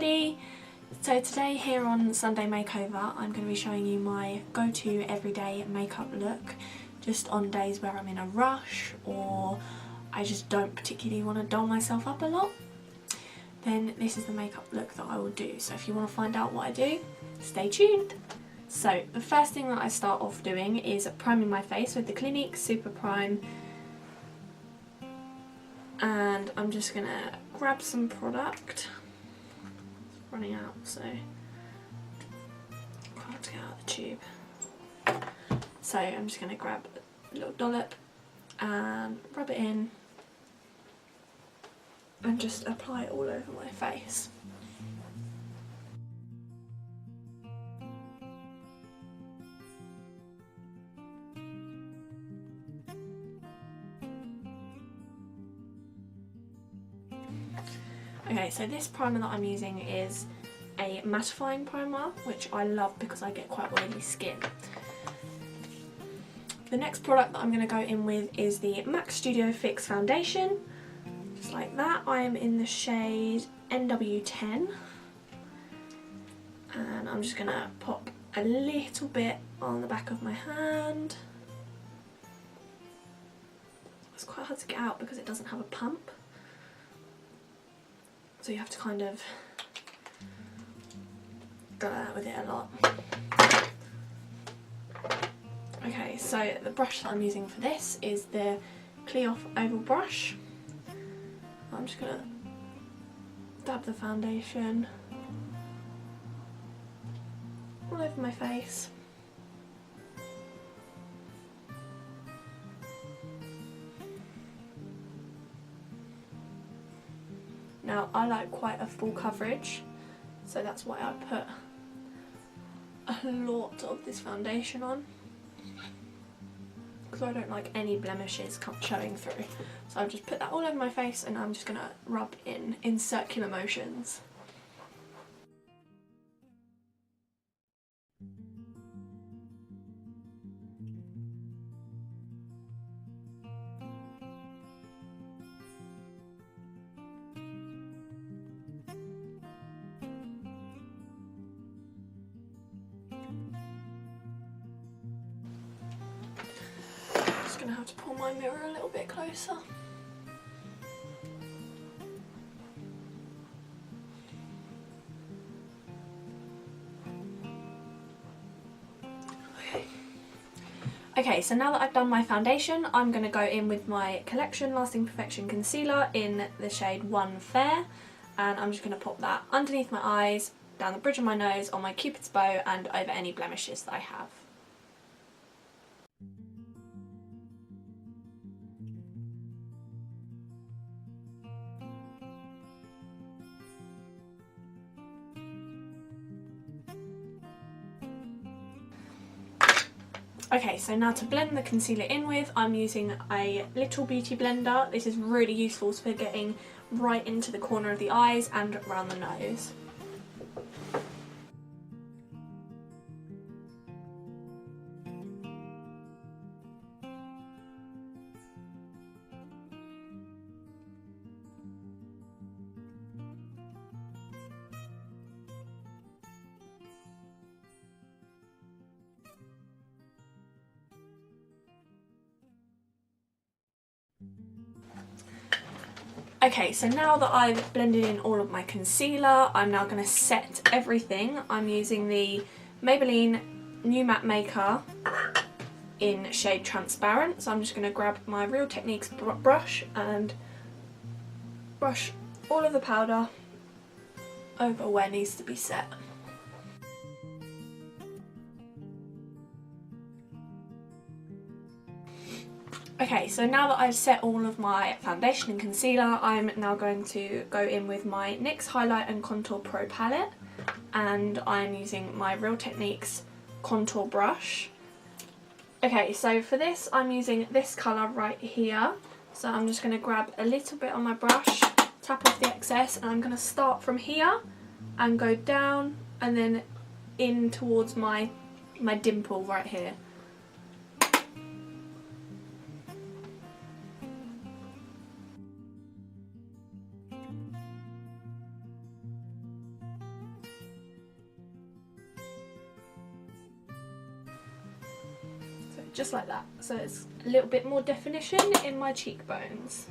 everybody! So today here on Sunday Makeover I'm going to be showing you my go-to everyday makeup look just on days where I'm in a rush or I just don't particularly want to doll myself up a lot. Then this is the makeup look that I will do. So if you want to find out what I do, stay tuned! So the first thing that I start off doing is priming my face with the Clinique Super Prime, and I'm just going to grab some product. It's running out, so I'll have to get out of the tube. So I'm just going to grab a little dollop and rub it in and just apply it all over my face. Okay, so this primer that I'm using is a mattifying primer, which I love because I get quite oily skin. The next product that I'm going to go in with is the MAC Studio Fix foundation. Just like that. I am in the shade NW10. And I'm just going to pop a little bit on the back of my hand. It's quite hard to get out because it doesn't have a pump. So you have to kind of go out with it a lot. Okay, so the brush that I'm using for this is the Cleof Oval brush. I'm just going to dab the foundation all over my face. Now I like quite a full coverage, so that's why I put a lot of this foundation on, because I don't like any blemishes showing through. So I've just put that all over my face and I'm just going to rub in circular motions. I'm going to have to pull my mirror a little bit closer. Okay, so now that I've done my foundation, I'm going to go in with my Collection Lasting Perfection Concealer in the shade 1 Fair, and I'm just going to pop that underneath my eyes, down the bridge of my nose, on my Cupid's bow, and over any blemishes that I have. Okay, so now to blend the concealer in with, I'm using a little beauty blender. This is really useful for getting right into the corner of the eyes and around the nose. Okay, so now that I've blended in all of my concealer, I'm now going to set everything. I'm using the Maybelline New Matte Maker in shade Transparent. So I'm just going to grab my Real Techniques brush and brush all of the powder over where it needs to be set. Okay, so now that I've set all of my foundation and concealer, I'm now going to go in with my NYX Highlight and Contour Pro palette, and I'm using my Real Techniques contour brush. Okay, so for this I'm using this colour right here, so I'm just going to grab a little bit on my brush, tap off the excess, and I'm going to start from here and go down and then in towards my dimple right here. just like that, so it's a little bit more definition in my cheekbones.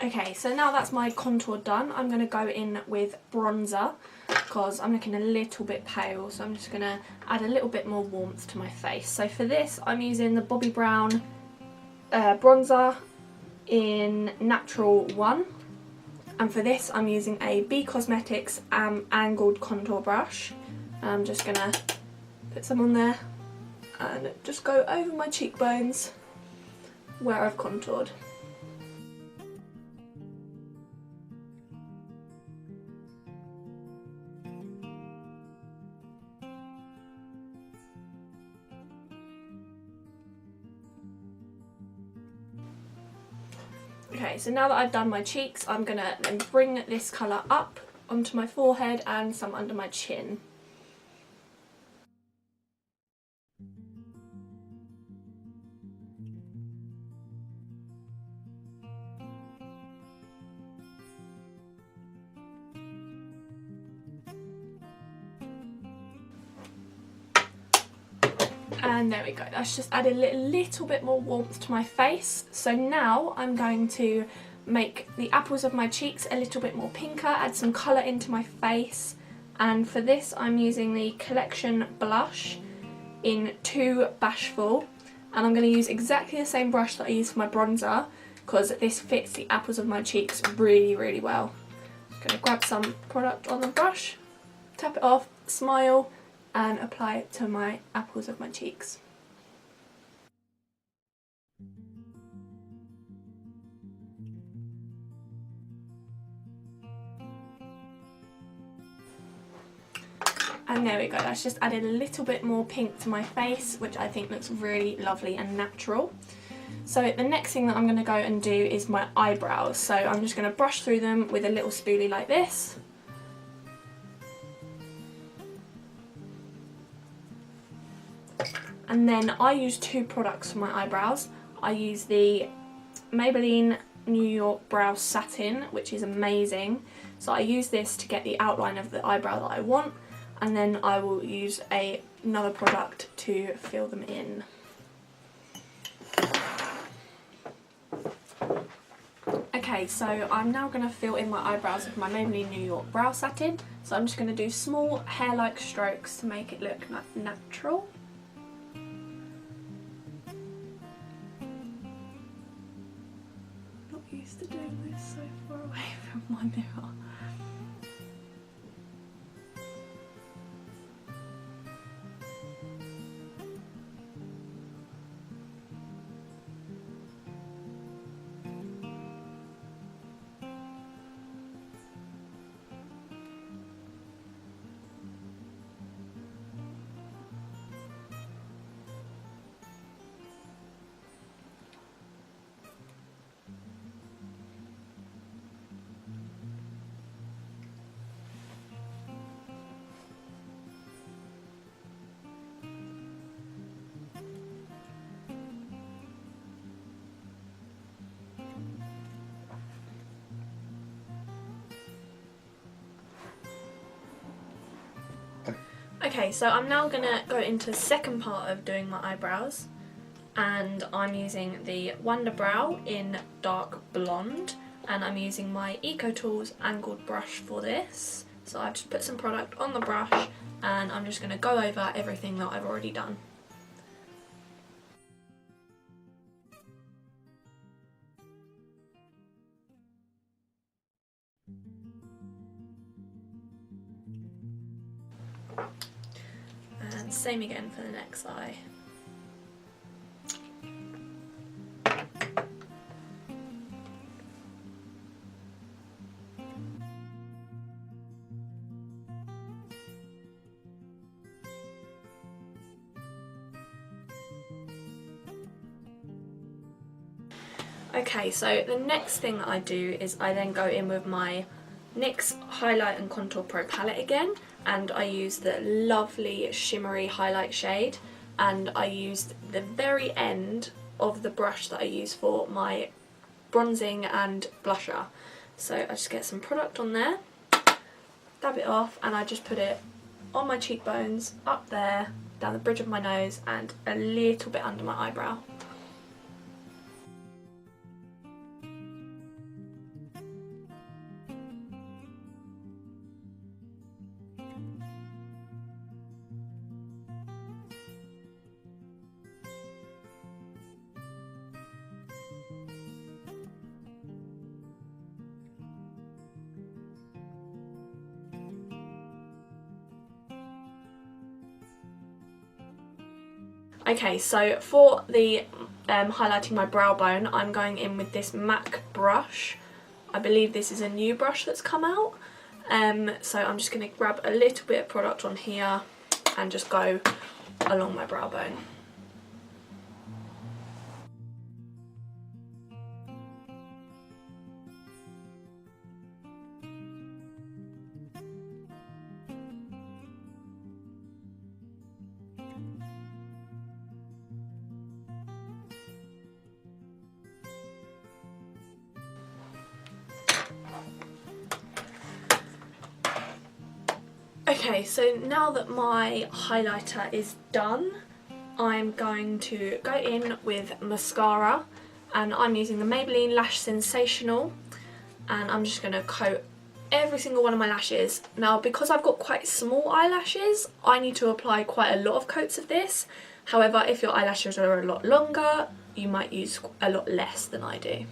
Okay, so now that's my contour done, I'm going to go in with bronzer because I'm looking a little bit pale, so I'm just going to add a little bit more warmth to my face. So for this I'm using the Bobbi Brown bronzer in Natural 1, and for this I'm using a B Cosmetics angled contour brush. I'm just going to put some on there and just go over my cheekbones where I've contoured. Okay, so now that I've done my cheeks, I'm going to then bring this colour up onto my forehead and some under my chin. And there we go, that's just added a little bit more warmth to my face. So now I'm going to make the apples of my cheeks a little bit more pinker, add some colour into my face. And for this I'm using the Collection blush in Too Bashful. And I'm going to use exactly the same brush that I used for my bronzer because this fits the apples of my cheeks really, really well. I'm going to grab some product on the brush, tap it off, smile, and apply it to my apples of my cheeks. And there we go, that's just added a little bit more pink to my face, which I think looks really lovely and natural. So the next thing that I'm going to go and do is my eyebrows. So I'm just going to brush through them with a little spoolie like this. And then I use two products for my eyebrows. I use the Maybelline New York Brow Satin, which is amazing. So I use this to get the outline of the eyebrow that I want, and then I will use another product to fill them in. Okay, so I'm now going to fill in my eyebrows with my Maybelline New York Brow Satin. So I'm just going to do small hair-like strokes to make it look natural. Used to doing this so far away from my mirror. Okay, so I'm now going to go into the second part of doing my eyebrows, and I'm using the Wonder Brow in Dark Blonde, and I'm using my Eco Tools angled brush for this. So I've just put some product on the brush and I'm just going to go over everything that I've already done. And same again for the next eye. Okay, so the next thing that I do is I then go in with my NYX Highlight and Contour Pro palette again, and I use the lovely shimmery highlight shade, and I used the very end of the brush that I use for my bronzing and blusher. So I just get some product on there, dab it off, and I just put it on my cheekbones, up there, down the bridge of my nose, and a little bit under my eyebrow. Okay, so for the highlighting my brow bone, I'm going in with this MAC brush. I believe this is a new brush that's come out. So I'm just going to grab a little bit of product on here and just go along my brow bone. Okay, so now that my highlighter is done, I'm going to go in with mascara, and I'm using the Maybelline Lash Sensational, and I'm just going to coat every single one of my lashes. Now, because I've got quite small eyelashes, I need to apply quite a lot of coats of this. However, if your eyelashes are a lot longer, you might use a lot less than I do.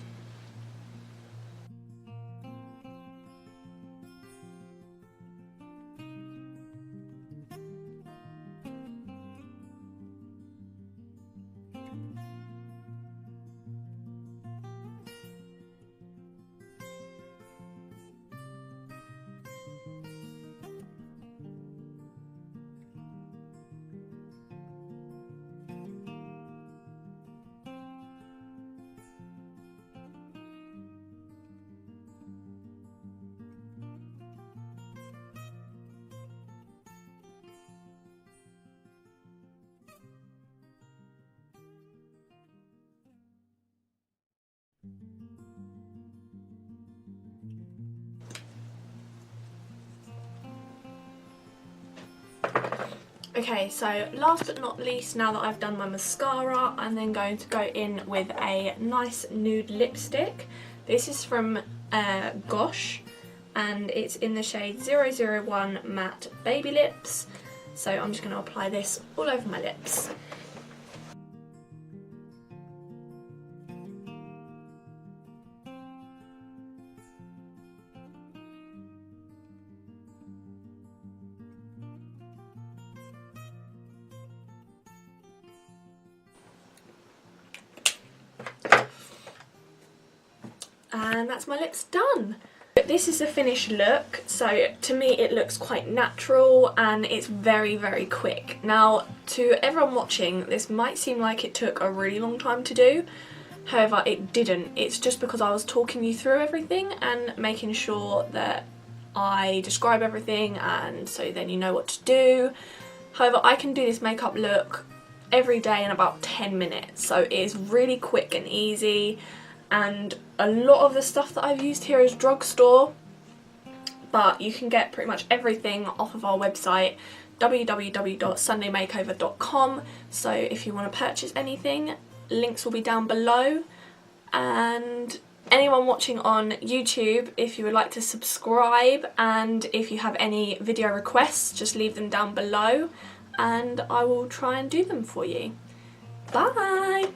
Okay, so last but not least, now that I've done my mascara, I'm then going to go in with a nice nude lipstick. This is from Gosh, and it's in the shade 001 Matte Baby Lips. So I'm just going to apply this all over my lips. And that's my lips done. This is the finished look, so to me it looks quite natural and it's very, very quick. Now, to everyone watching, this might seem like it took a really long time to do. However, it didn't. It's just because I was talking you through everything and making sure that I describe everything, and so then you know what to do. However, I can do this makeup look every day in about 10 minutes, so it is really quick and easy. And a lot of the stuff that I've used here is drugstore, but you can get pretty much everything off of our website, www.sundaymakeover.com. so if you want to purchase anything, links will be down below. And anyone watching on YouTube, if you would like to subscribe, and if you have any video requests, just leave them down below and I will try and do them for you. Bye!